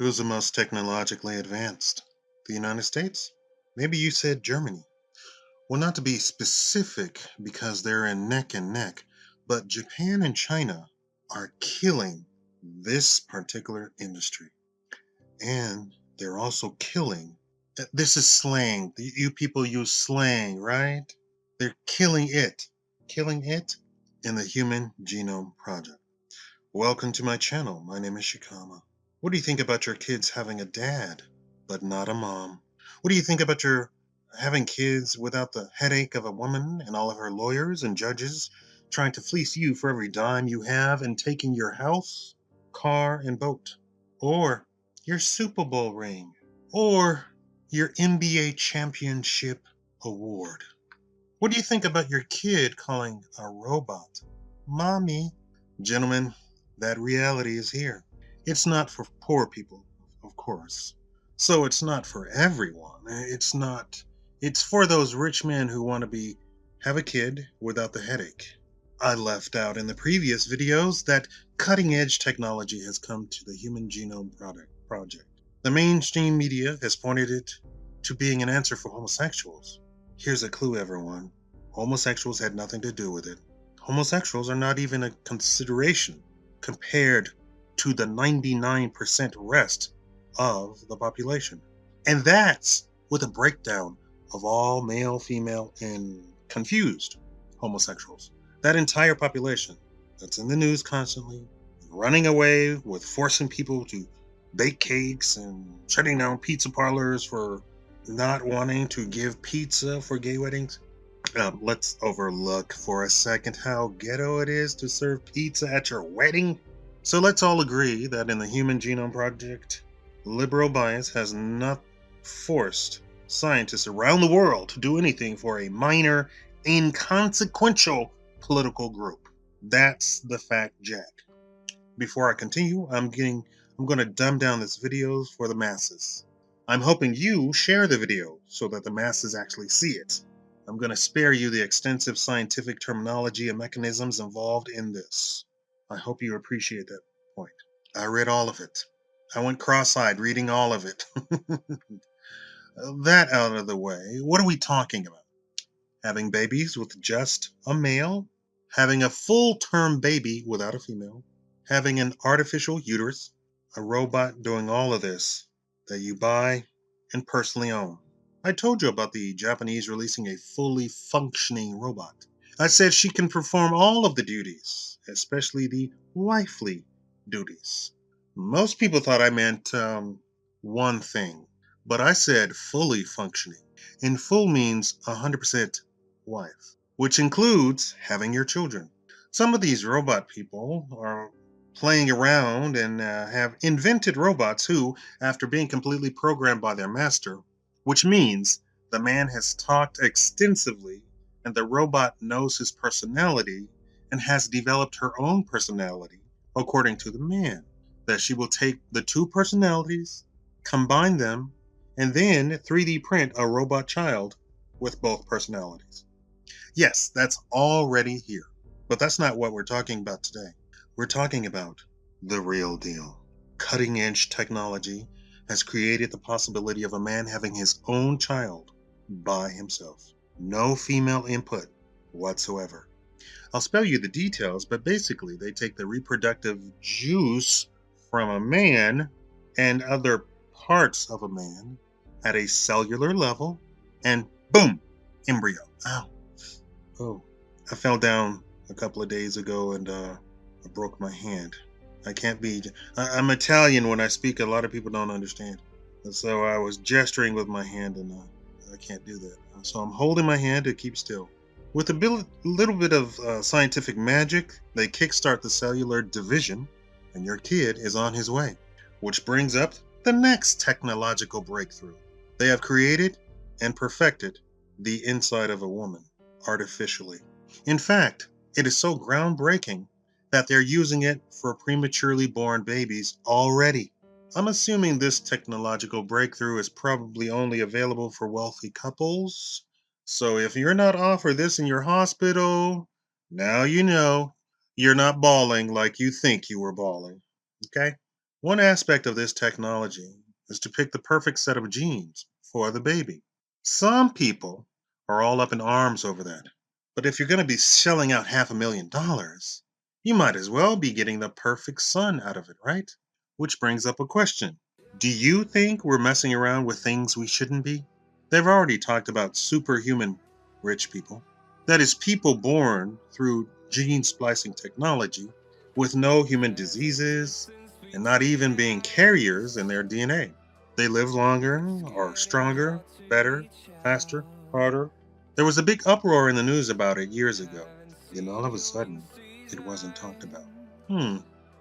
Who's the most technologically advanced? The United States? Maybe you said Germany. Well, not to be specific because they're in neck and neck, but Japan and China are killing this particular industry. And they're also killing. This is slang. You people use slang, right? They're killing it. Killing it in the Human Genome Project. Welcome to my channel. My name is Shakaama. What do you think about your kids having a dad, but not a mom? What do you think about your having kids without the headache of a woman and all of her lawyers and judges trying to fleece you for every dime you have and taking your house, car, and boat? Or your Super Bowl ring? Or your NBA championship award? What do you think about your kid calling a robot mommy? Gentlemen, that reality is here. It's not for poor people, of course. So it's not for everyone. It's for those rich men who want to have a kid without the headache. I left out in the previous videos that cutting edge technology has come to the Human Genome Project. The mainstream media has pointed it to being an answer for homosexuals. Here's a clue, everyone. Homosexuals had nothing to do with it. Homosexuals are not even a consideration compared to the 99% rest of the population. And that's with a breakdown of all male, female, and confused homosexuals. That entire population that's in the news constantly, running away with forcing people to bake cakes and shutting down pizza parlors for not wanting to give pizza for gay weddings. Let's overlook for a second how ghetto it is to serve pizza at your wedding. So let's all agree that in the Human Genome Project, liberal bias has not forced scientists around the world to do anything for a minor, inconsequential political group. That's the fact, Jack. Before I continue, I'm going to dumb down this video for the masses. I'm hoping you share the video so that the masses actually see it. I'm going to spare you the extensive scientific terminology and mechanisms involved in this. I hope you appreciate that point. I read all of it. I went cross-eyed reading all of it. That out of the way, what are we talking about? Having babies with just a male? Having a full-term baby without a female? Having an artificial uterus? A robot doing all of this that you buy and personally own? I told you about the Japanese releasing a fully functioning robot. I said she can perform all of the duties, especially the wifely duties. Most people thought I meant one thing, but I said fully functioning. And full means 100% wife, which includes having your children. Some of these robot people are playing around and have invented robots who, after being completely programmed by their master, which means the man has talked extensively and the robot knows his personality and has developed her own personality, according to the man, that she will take the two personalities, combine them, and then 3D print a robot child with both personalities. Yes, that's already here. But that's not what we're talking about today. We're talking about the real deal. Cutting edge technology has created the possibility of a man having his own child by himself. No female input whatsoever. I'll spell you the details, but basically they take the reproductive juice from a man and other parts of a man at a cellular level and boom, embryo. Ow. Oh, I fell down a couple of days ago and I broke my hand. I can't be. I'm Italian. When I speak, a lot of people don't understand. And so I was gesturing with my hand, and I can't do that. So I'm holding my hand to keep still. With a little bit of scientific magic, they kickstart the cellular division, and your kid is on his way. Which brings up the next technological breakthrough. They have created and perfected the inside of a woman artificially. In fact, it is so groundbreaking that they're using it for prematurely born babies already. I'm assuming this technological breakthrough is probably only available for wealthy couples. So if you're not offered this in your hospital, now you know you're not bawling like you think you were bawling. Okay? One aspect of this technology is to pick the perfect set of genes for the baby. Some people are all up in arms over that. But if you're going to be shelling out $500,000, you might as well be getting the perfect son out of it, right? Which brings up a question. Do you think we're messing around with things we shouldn't be? They've already talked about superhuman rich people. That is, people born through gene splicing technology with no human diseases and not even being carriers in their DNA. They live longer or stronger, better, faster, harder. There was a big uproar in the news about it years ago. Then all of a sudden, it wasn't talked about. Hmm,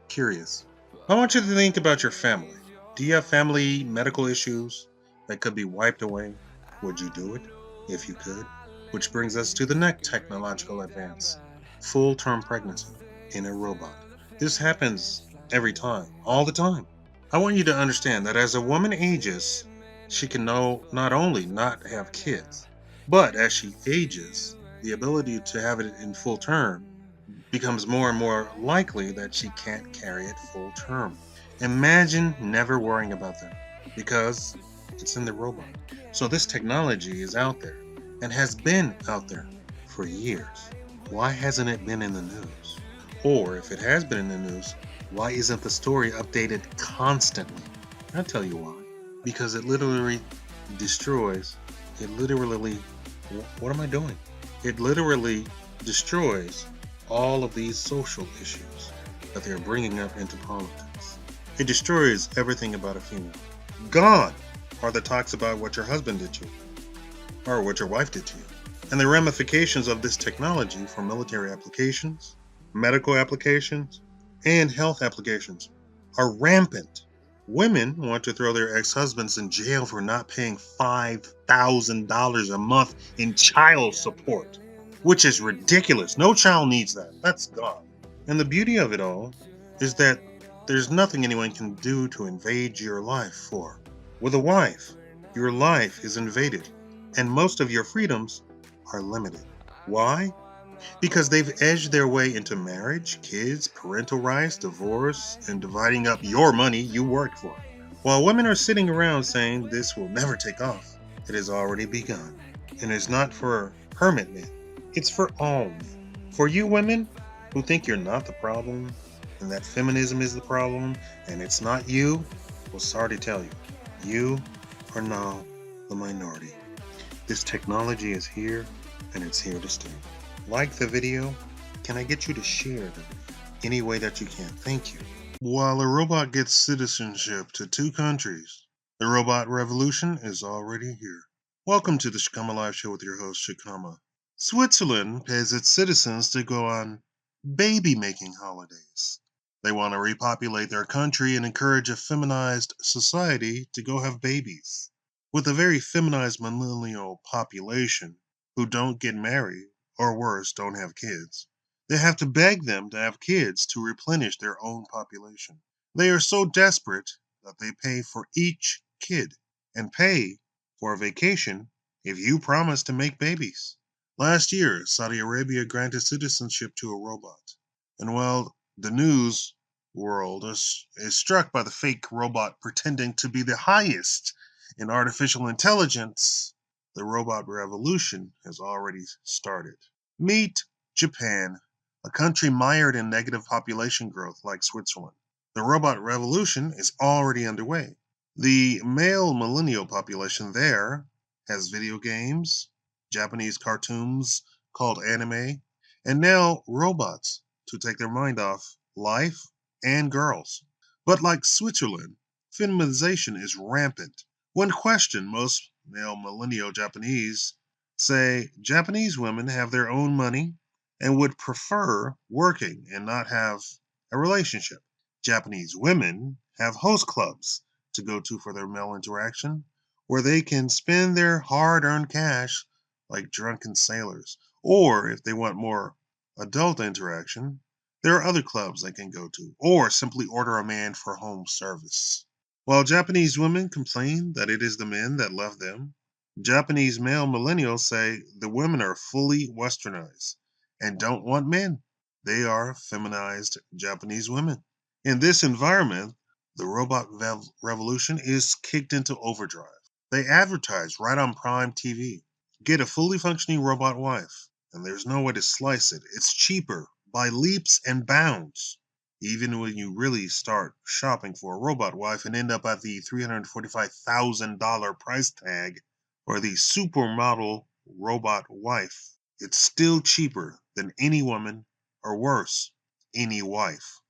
curious. I want you to think about your family. Do you have family medical issues that could be wiped away? Would you do it if you could? Which brings us to the next technological advance, full term pregnancy in a robot. This happens every time, all the time. I want you to understand that as a woman ages, she can not only not have kids, but as she ages, the ability to have it in full term becomes more and more likely that she can't carry it full term. Imagine never worrying about that because it's in the robot. So this technology is out there and has been out there for years. Why hasn't it been in the news? Or if it has been in the news, why isn't the story updated constantly? I'll tell you why. Because it literally destroys, it literally, what am I doing? It literally destroys all of these social issues that they're bringing up into politics. It destroys everything about a female. Gone are the talks about what your husband did to you or what your wife did to you. And the ramifications of this technology for military applications, medical applications, and health applications are rampant. Women want to throw their ex husbands in jail for not paying $5,000 a month in child support, which is ridiculous. No child needs that. That's gone. And the beauty of it all is that there's nothing anyone can do to invade your life for. With a wife, your life is invaded, and most of your freedoms are limited. Why? Because they've edged their way into marriage, kids, parental rights, divorce, and dividing up your money you worked for. While women are sitting around saying this will never take off, it has already begun. And it's not for hermit men, it's for all men. For you women who think you're not the problem and that feminism is the problem and it's not you, well, sorry to tell you, you are now the minority. This technology is here and it's here to stay. Like the video. Can I get you to share the video any way that you can? Thank you. While a robot gets citizenship to two countries, the robot revolution is already here. Welcome to the Shakaama Live Show with your host, Shakaama. Switzerland pays its citizens to go on baby making holidays. They want to repopulate their country and encourage a feminized society to go have babies. With a very feminized millennial population who don't get married, or worse, don't have kids, they have to beg them to have kids to replenish their own population. They are so desperate that they pay for each kid and pay for a vacation if you promise to make babies. Last year, Saudi Arabia granted citizenship to a robot. And while the news world is struck by the fake robot pretending to be the highest in artificial intelligence, the robot revolution has already started. Meet Japan, a country mired in negative population growth like Switzerland. The robot revolution is already underway. The male millennial population there has video games, Japanese cartoons called anime, and now robots to take their mind off life and girls. But like Switzerland, feminization is rampant. When questioned, most male millennial Japanese say Japanese women have their own money and would prefer working and not have a relationship. Japanese women have host clubs to go to for their male interaction where they can spend their hard earned cash like drunken sailors. Or if they want more adult interaction, there are other clubs they can go to, or simply order a man for home service. While Japanese women complain that it is the men that left them, Japanese male millennials say the women are fully westernized and don't want men. They are feminized Japanese women. In this environment, The revolution is kicked into overdrive. They advertise right on Prime TV. Get a fully functioning robot wife. And there's no way to slice it. It's cheaper by leaps and bounds. Even when you really start shopping for a robot wife and end up at the $345,000 price tag for the supermodel robot wife, it's still cheaper than any woman, or worse, any wife.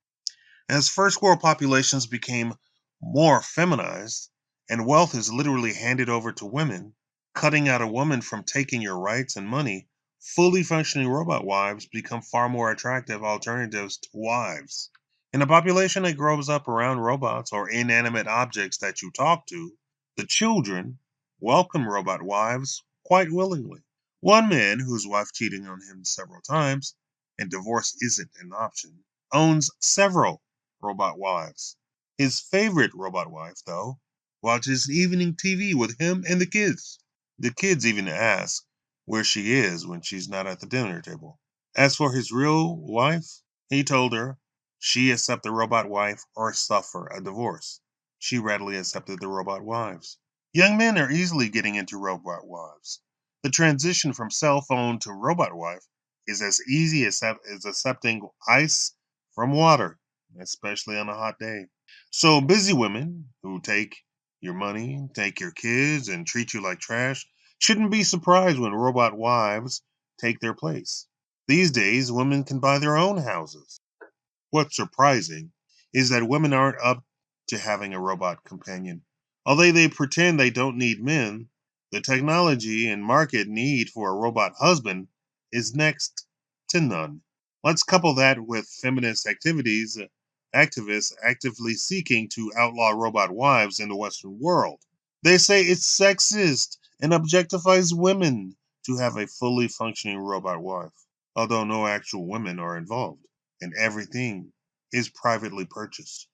As first world populations became more feminized and wealth is literally handed over to women, cutting out a woman from taking your rights and money, fully functioning robot wives become far more attractive alternatives to wives. In a population that grows up around robots or inanimate objects that you talk to, the children welcome robot wives quite willingly. One man whose wife cheated on him several times, and divorce isn't an option, owns several robot wives. His favorite robot wife, though, watches evening TV with him and the kids. The kids even ask where she is when she's not at the dinner table. As for his real wife, he told her she accept the robot wife or suffer a divorce. She readily accepted the robot wives. Young men are easily getting into robot wives. The transition from cell phone to robot wife is as easy as accepting ice from water, especially on a hot day. So busy women who take your money, take your kids, and treat you like trash shouldn't be surprised when robot wives take their place. These days, women can buy their own houses. What's surprising is that women aren't up to having a robot companion. Although they pretend they don't need men, the technology and market need for a robot husband is next to none. Let's couple that with feminist activists actively seeking to outlaw robot wives in the Western world. They say it's sexist and objectifies women to have a fully functioning robot wife, although no actual women are involved and everything is privately purchased.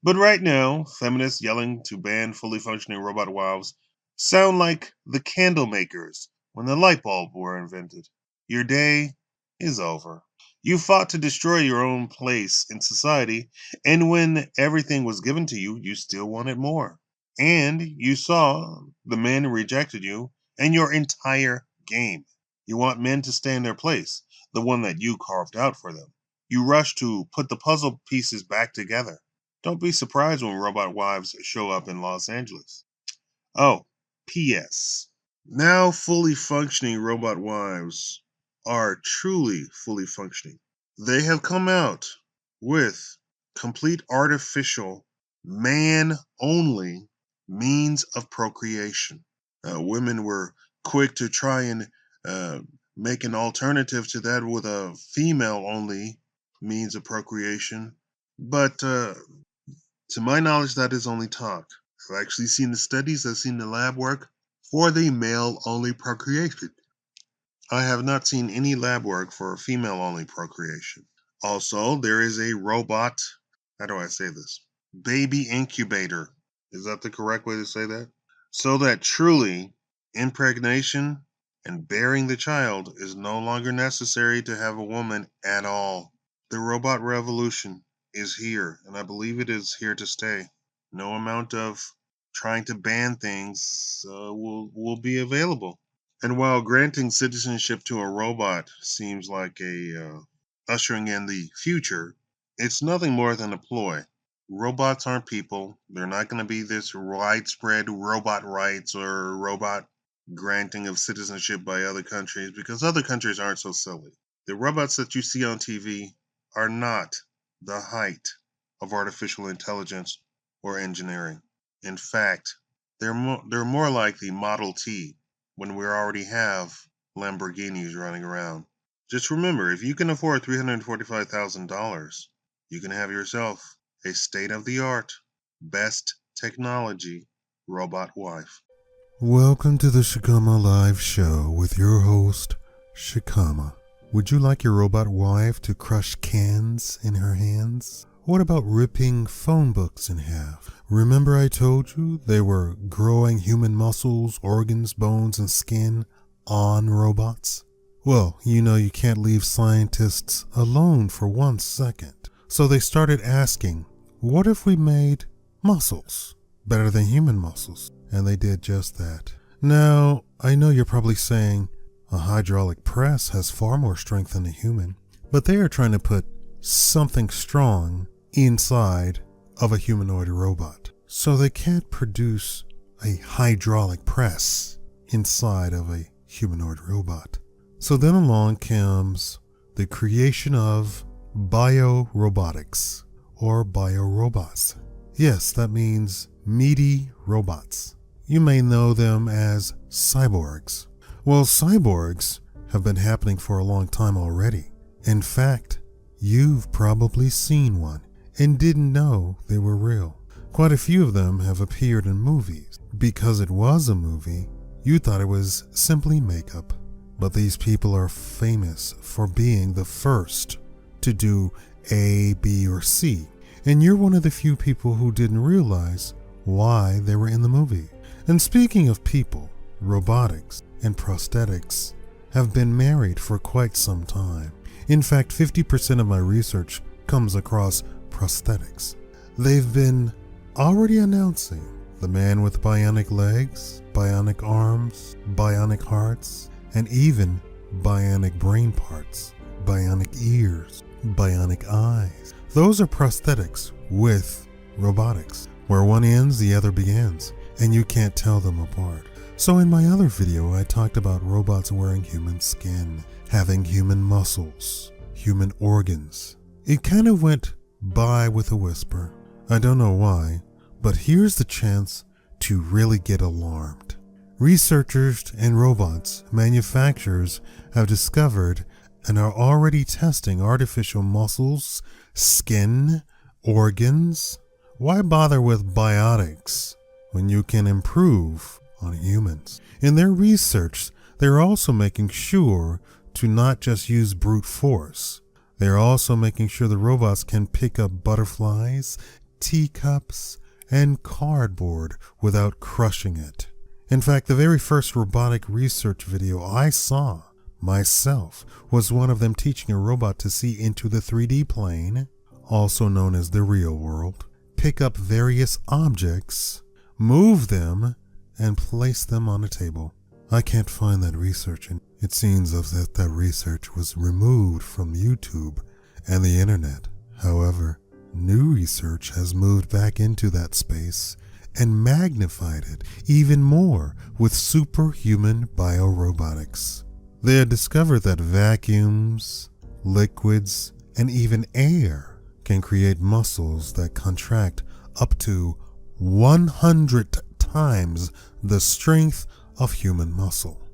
But right now, feminists yelling to ban fully functioning robot wives sound like the candle makers when the light bulb were invented. Your day is over. You fought to destroy your own place in society, and when everything was given to you, you still wanted more. And you saw the men rejected you and your entire game. You want men to stay in their place, the one that you carved out for them. You rush to put the puzzle pieces back together. Don't be surprised when robot wives show up in Los Angeles. Oh, P.S. Now fully functioning robot wives are truly fully functioning. They have come out with complete artificial, man only means of procreation. Women were quick to try and uh, make an alternative to that with a female only means of procreation. But to my knowledge, that is only talk. I've actually seen the studies, I've seen the lab work for the male only procreation. I have not seen any lab work for female only procreation. Also, there is a robot, how do I say this? Baby incubator. Is that the correct way to say that? So that truly impregnation and bearing the child is no longer necessary to have a woman at all. The robot revolution is here, and I believe it is here to stay. No amount of trying to ban things will be available. And while granting citizenship to a robot seems like a ushering in the future, it's nothing more than a ploy. Robots aren't people. They're not going to be this widespread robot rights or robot granting of citizenship by other countries because other countries aren't so silly. The robots that you see on TV are not the height of artificial intelligence or engineering. In fact, they're more like the Model T when we already have Lamborghinis running around. Just remember, if you can afford $345,000, you can have yourself a state-of-the-art, best technology robot wife. Welcome to the Shakaama Live Show with your host, Shakaama. Would you like your robot wife to crush cans in her hands? What about ripping phone books in half? Remember I told you they were growing human muscles, organs, bones, and skin on robots? Well, you can't leave scientists alone for 1 second. So they started asking, what if we made muscles, better than human muscles. And they did just that. Now, I know you're probably saying a hydraulic press has far more strength than a human, but they are trying to put something strong inside of a humanoid robot. So they can't produce a hydraulic press inside of a humanoid robot. So then along comes the creation of biorobotics, or biorobots. Yes, that means meaty robots. You may know them as cyborgs. Well, cyborgs have been happening for a long time already. In fact, you've probably seen one and didn't know they were real. Quite a few of them have appeared in movies. Because it was a movie, you thought it was simply makeup. But these people are famous for being the first to do A, B, or C. And you're one of the few people who didn't realize why they were in the movie. And speaking of people, robotics and prosthetics have been married for quite some time. In fact, 50% of my research comes across prosthetics. They've been already announcing the man with bionic legs, bionic arms, bionic hearts, and even bionic brain parts, bionic ears, bionic eyes. Those are prosthetics with robotics. Where one ends, the other begins, and you can't tell them apart. So in my other video, I talked about robots wearing human skin, having human muscles, human organs. It kind of went by with a whisper. I don't know why, but here's the chance to really get alarmed. Researchers and robots manufacturers have discovered and are already testing artificial muscles, skin, organs. Why bother with biotics when you can improve on humans? In their research, they're also making sure to not just use brute force. They're also making sure the robots can pick up butterflies, teacups, and cardboard without crushing it. In fact, the very first robotic research video I saw myself was one of them teaching a robot to see into the 3D plane, also known as the real world, pick up various objects, move them, and place them on a table. I can't find that research, and it seems that research was removed from YouTube and the internet. However, new research has moved back into that space and magnified it even more with superhuman biorobotics. They had discovered that vacuums, liquids, and even air can create muscles that contract up to 100 times the strength of human muscle.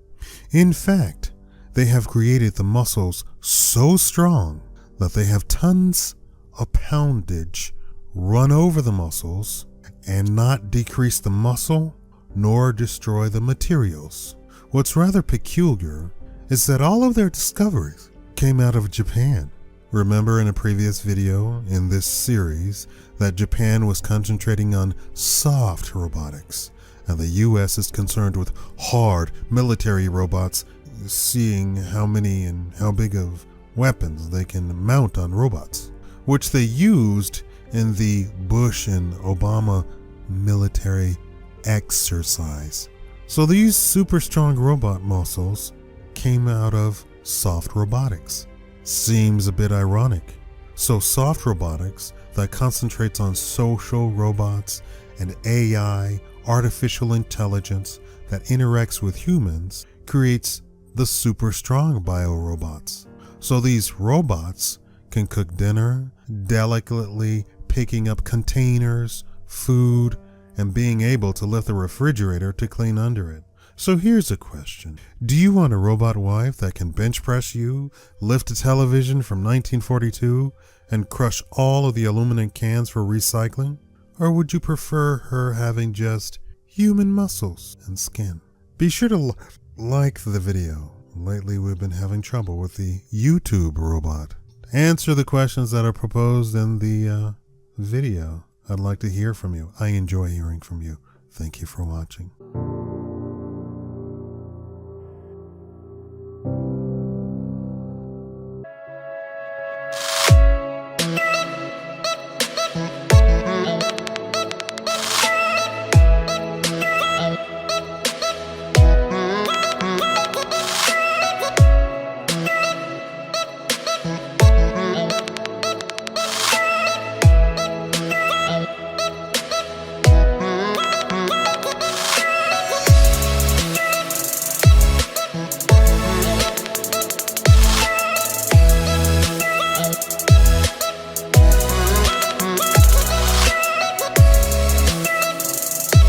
In fact, they have created the muscles so strong that they have tons of poundage run over the muscles and not decrease the muscle nor destroy the materials. What's rather peculiar is that all of their discoveries came out of Japan. Remember in a previous video in this series that Japan was concentrating on soft robotics, and the US is concerned with hard military robots, seeing how many and how big of weapons they can mount on robots, which they used in the Bush and Obama military exercise. So these super strong robot muscles came out of soft robotics. Seems a bit ironic. So soft robotics that concentrates on social robots and AI, artificial intelligence that interacts with humans, creates the super strong biorobots. So these robots can cook dinner, delicately picking up containers, food, and being able to lift the refrigerator to clean under it. So here's a question. Do you want a robot wife that can bench press you, lift a television from 1942, and crush all of the aluminum cans for recycling? Or would you prefer her having just human muscles and skin? Be sure to like the video. Lately we've been having trouble with the YouTube robot. Answer the questions that are proposed in the video. I'd like to hear from you. I enjoy hearing from you. Thank you for watching.